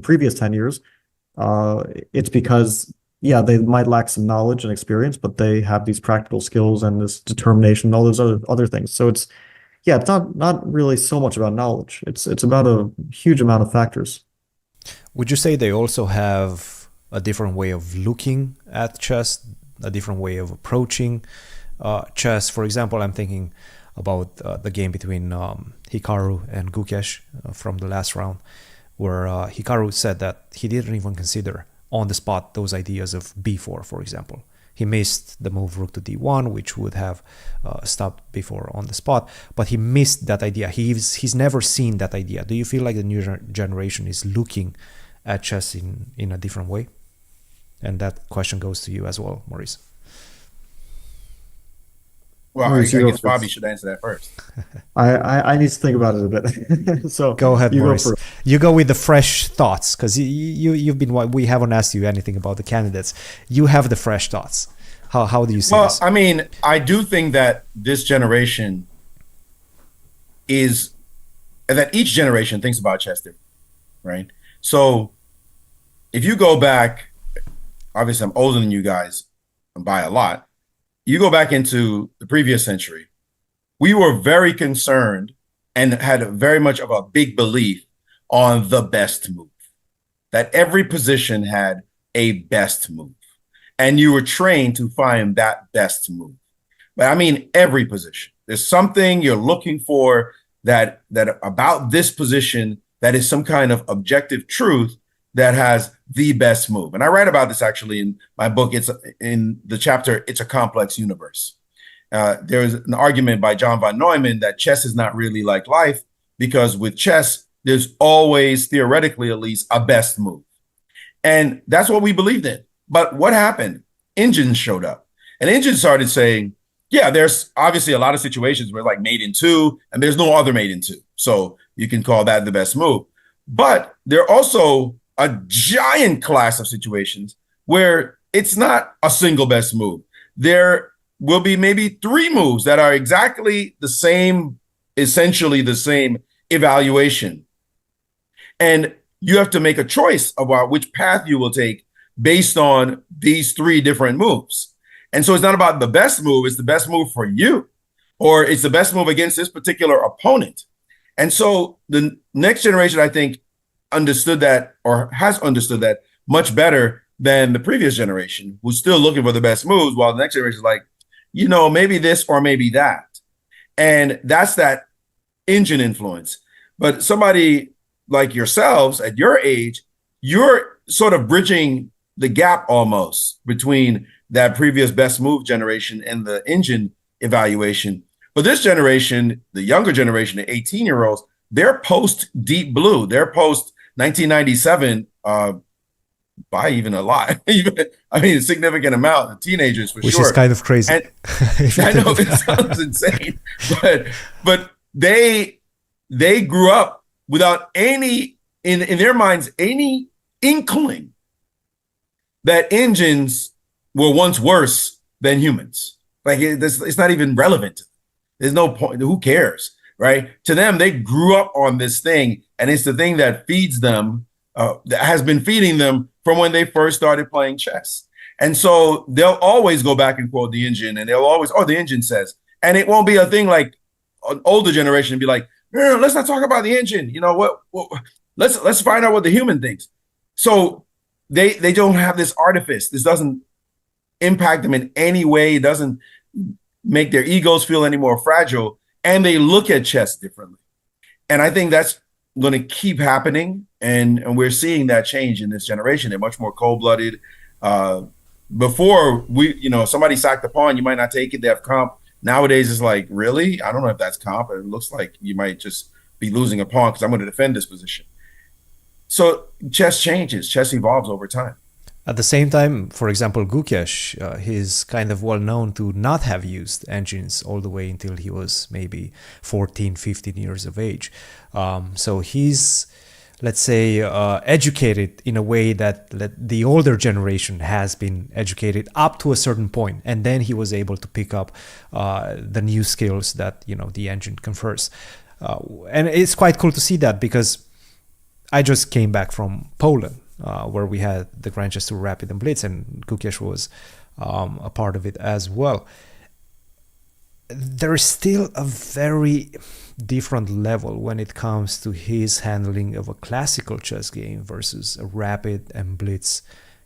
previous 10 years, it's because, yeah, they might lack some knowledge and experience, but they have these practical skills and this determination and all those other things. So it's, yeah, it's not really so much about knowledge. It's about a huge amount of factors. Would you say they also have a different way of looking at chess, a different way of approaching chess? For example, I'm thinking about the game between Hikaru and Gukesh from the last round, where Hikaru said that he didn't even consider on the spot those ideas of b4, for example. He missed the move rook to d1, which would have stopped b4 on the spot, but he missed that idea. He's never seen that idea. Do you feel like the new generation is looking at chess in a different way? And that question goes to you as well, Maurice. Well, Maurice, I you go guess Bobby first. should answer that first. I need to think about it a bit. So Go ahead, you go Maurice. first. You go with the fresh thoughts, because you've been. We haven't asked you anything about the candidates. You have the fresh thoughts. How do you see Well, this? I mean, I do think that this generation is that each generation thinks about chess differently, right? So if you go back, obviously I'm older than you guys by a lot. You go back into the previous century, we were very concerned and had very much of a big belief on the best move, that every position had a best move. And you were trained to find that best move. But I mean, every position. There's something you're looking for that about this position that is some kind of objective truth that has the best move. And I write about this actually in my book. It's in the chapter, It's a Complex Universe. There's an argument by John von Neumann that chess is not really like life, because with chess, there's always, theoretically at least, a best move. And that's what we believed in. But what happened? Engines showed up. And engines started saying, yeah, there's obviously a lot of situations where like mate in two, and there's no other mate in two. So you can call that the best move. But there are also a giant class of situations where it's not a single best move. There will be maybe three moves that are exactly the same, essentially the same evaluation. And you have to make a choice about which path you will take based on these three different moves. And so it's not about the best move, it's the best move for you, or it's the best move against this particular opponent. And so the next generation, I think, understood that, or has understood that much better than the previous generation, who's still looking for the best moves, while the next generation is like, you know, maybe this or maybe that. And that's that engine influence. But somebody like yourselves at your age, you're sort of bridging the gap almost between that previous best move generation and the engine evaluation. But this generation, the younger generation, the 18-year-olds, they're post Deep Blue. They're post 1997 by even a lot. I mean, a significant amount of teenagers for Which sure. is kind of crazy. And I know it sounds insane, but they grew up without any, in their minds, any inkling that engines were once worse than humans. Like it's not even relevant. There's no point. Who cares, right? To them, they grew up on this thing, and it's the thing that feeds them, that has been feeding them from when they first started playing chess. And so they'll always go back and quote the engine, and they'll always, oh, the engine says. And it won't be a thing like an older generation be like, let's not talk about the engine. You know what? Let's find out what the human thinks. So they don't have this artifice. This doesn't impact them in any way. It doesn't make their egos feel any more fragile. And they look at chess differently. And I think that's going to keep happening. And we're seeing that change in this generation. They're much more cold-blooded. Before somebody sacked a pawn, you might not take it. They have comp. Nowadays, it's like, really? I don't know if that's comp. It looks like you might just be losing a pawn because I'm going to defend this position. So chess changes. Chess evolves over time. At the same time, for example, Gukesh, he's kind of well known to not have used engines all the way until he was maybe 14, 15 years of age. So he's, let's say, educated in a way that the older generation has been educated up to a certain point, and then he was able to pick up the new skills that the engine confers. And it's quite cool to see that, because I just came back from Poland, where we had the Grandchester Rapid and Blitz, and Gukesh was a part of it as well. There is still a very different level when it comes to his handling of a classical chess game versus a rapid and blitz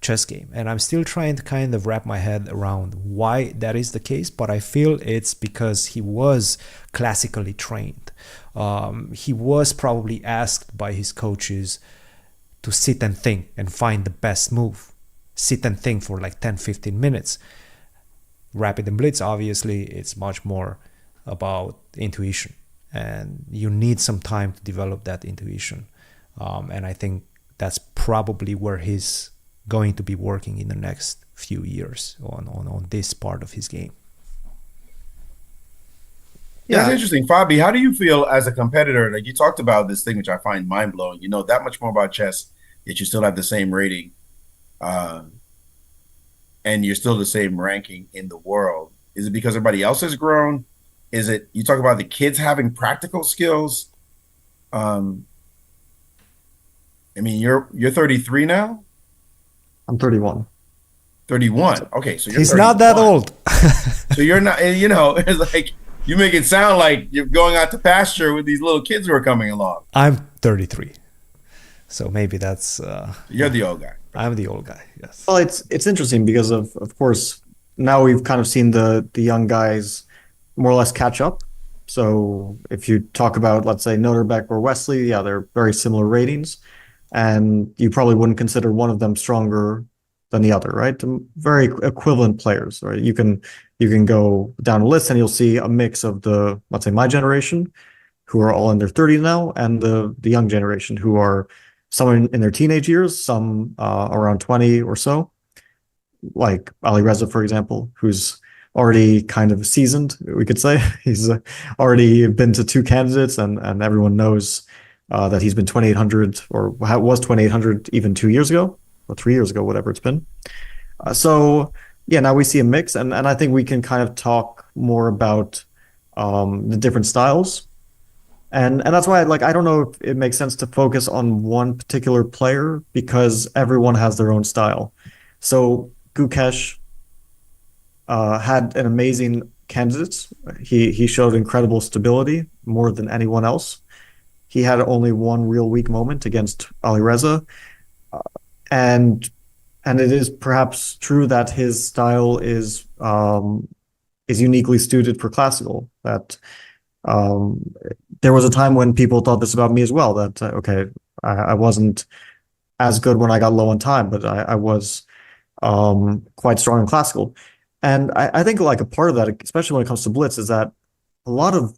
chess game. And I'm still trying to kind of wrap my head around why that is the case, but I feel it's because he was classically trained. He was probably asked by his coaches to sit and think and find the best move. Sit and think for like 10-15 minutes. Rapid and blitz, obviously, it's much more about intuition, and you need some time to develop that intuition. And I think that's probably where he's going to be working in the next few years on this part of his game. Yeah, that's interesting. Fabi, how do you feel as a competitor? Like, you talked about this thing, which I find mind-blowing. You know that much more about chess, yet you still have the same rating. And you're still the same ranking in the world. Is it because everybody else has grown? Is it, you talk about the kids having practical skills? I mean, you're 33 now? I'm 31. 31. Okay, so you're He's 31. not that old. So you're not, you know, it's like you make it sound like you're going out to pasture with these little kids who are coming along. I'm 33. So maybe that's you're the old guy. I'm the old guy, yes. Well, it's interesting because of course now we've kind of seen the young guys more or less catch up. So if you talk about, let's say, Noterbeck or Wesley, yeah, they're very similar ratings, and you probably wouldn't consider one of them stronger than the other, right? Very equivalent players, right? You can go down a list and you'll see a mix of the, let's say, my generation, who are all in their 30s now, and the young generation who are some in their teenage years, some around 20 or so, like Ali Reza, for example, who's already kind of seasoned, we could say. He's already been to 2 candidates, and everyone knows that he's been 2,800 or was 2,800 even 2 years ago or 3 years ago, whatever it's been. So yeah, now we see a mix, and I think we can kind of talk more about the different styles. And that's why, like, I don't know if it makes sense to focus on one particular player because everyone has their own style. So Gukesh had an amazing candidate. He showed incredible stability, more than anyone else. He had only one real weak moment against Ali Reza, and it is perhaps true that his style is uniquely suited for classical. That there was a time when people thought this about me as well, that, okay, I wasn't as good when I got low on time, but I was quite strong in classical. And I think like a part of that, especially when it comes to blitz, is that a lot of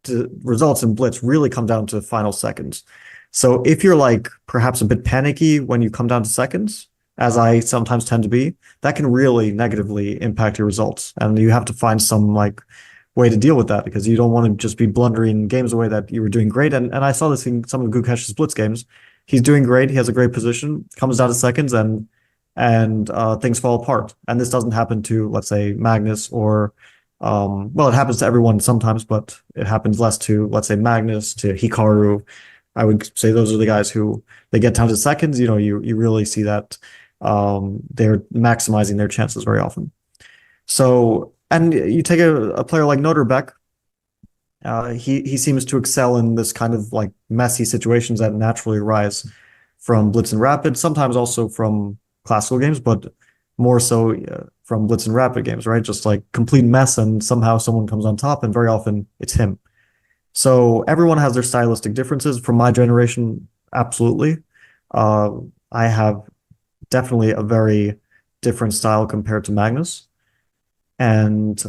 the results in blitz really come down to final seconds. So if you're like perhaps a bit panicky when you come down to seconds, as I sometimes tend to be, that can really negatively impact your results. And you have to find some like way to deal with that, because you don't want to just be blundering games away that you were doing great. And I saw this in some of Gukesh's blitz games. He's doing great. He has a great position, comes down to seconds, and things fall apart. And this doesn't happen to, let's say, Magnus or, well, it happens to everyone sometimes, but it happens less to, let's say, Magnus, to Hikaru. I would say those are the guys who, they get down to seconds, you know, you really see that they're maximizing their chances very often. So, and you take a player like Noterbeck, he seems to excel in this kind of like messy situations that naturally arise from blitz and rapid, sometimes also from classical games, but more so from blitz and rapid games, right? Just like complete mess, and somehow someone comes on top, and very often it's him. So everyone has their stylistic differences. From my generation, absolutely. I have definitely a very different style compared to Magnus, and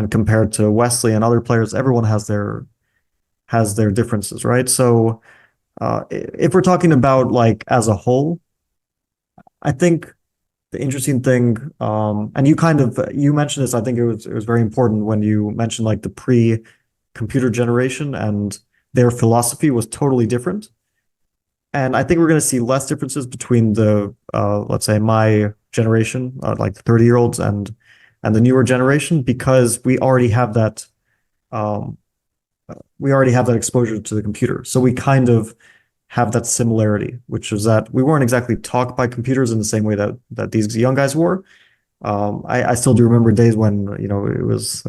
compared to Wesley and other players. Everyone has their differences, right? So if we're talking about like as a whole, I think the interesting thing, and you mentioned this, I think it was very important when you mentioned like the pre-computer generation, and their philosophy was totally different. And I think we're going to see less differences between the, let's say, my generation, like the 30-year-olds, and the newer generation, because we already have that exposure to the computer. So we kind of have that similarity, which is that we weren't exactly taught by computers in the same way that these young guys were. I still do remember days when, it was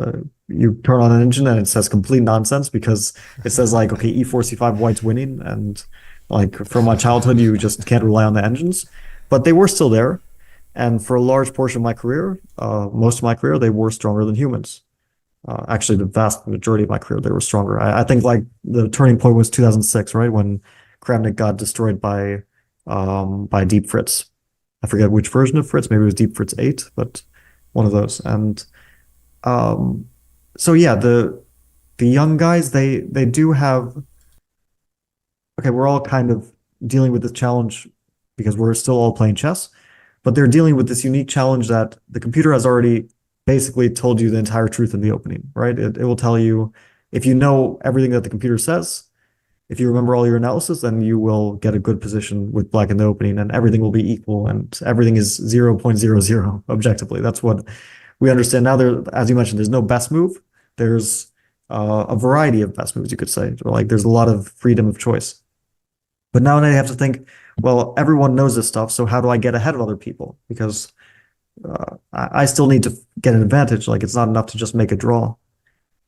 you turn on an engine and it says complete nonsense because it says like, okay, E4, C5, white's winning. And like from my childhood, you just can't rely on the engines. But they were still there. And for a large portion of my career, most of my career, they were stronger than humans. Actually, the vast majority of my career, they were stronger. I think like the turning point was 2006, right? When Kramnik got destroyed by Deep Fritz. I forget which version of Fritz, maybe it was Deep Fritz 8, but one of those. And so yeah, the young guys, they do have, okay, we're all kind of dealing with this challenge because we're still all playing chess, but they're dealing with this unique challenge that the computer has already basically told you the entire truth in the opening, right? It will tell you if you know everything that the computer says, if you remember all your analysis, then you will get a good position with black in the opening and everything will be equal and everything is 0.00 objectively. That's what we understand now. There, as you mentioned, there's no best move. There's a variety of best moves, you could say. Like there's a lot of freedom of choice. But now they have to think, well, everyone knows this stuff, so how do I get ahead of other people? Because I still need to get an advantage. Like it's not enough to just make a draw.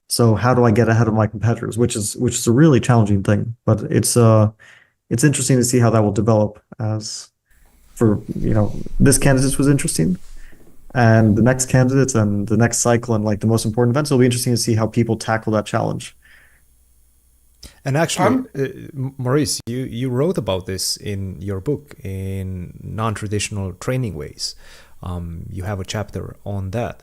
So how do I get ahead of my competitors? Which is a really challenging thing, but it's interesting to see how that will develop. As for this candidate was interesting, and the next candidates and the next cycle and like the most important events, it'll be interesting to see how people tackle that challenge. And actually, Maurice, you wrote about this in your book in non-traditional training ways. You have a chapter on that.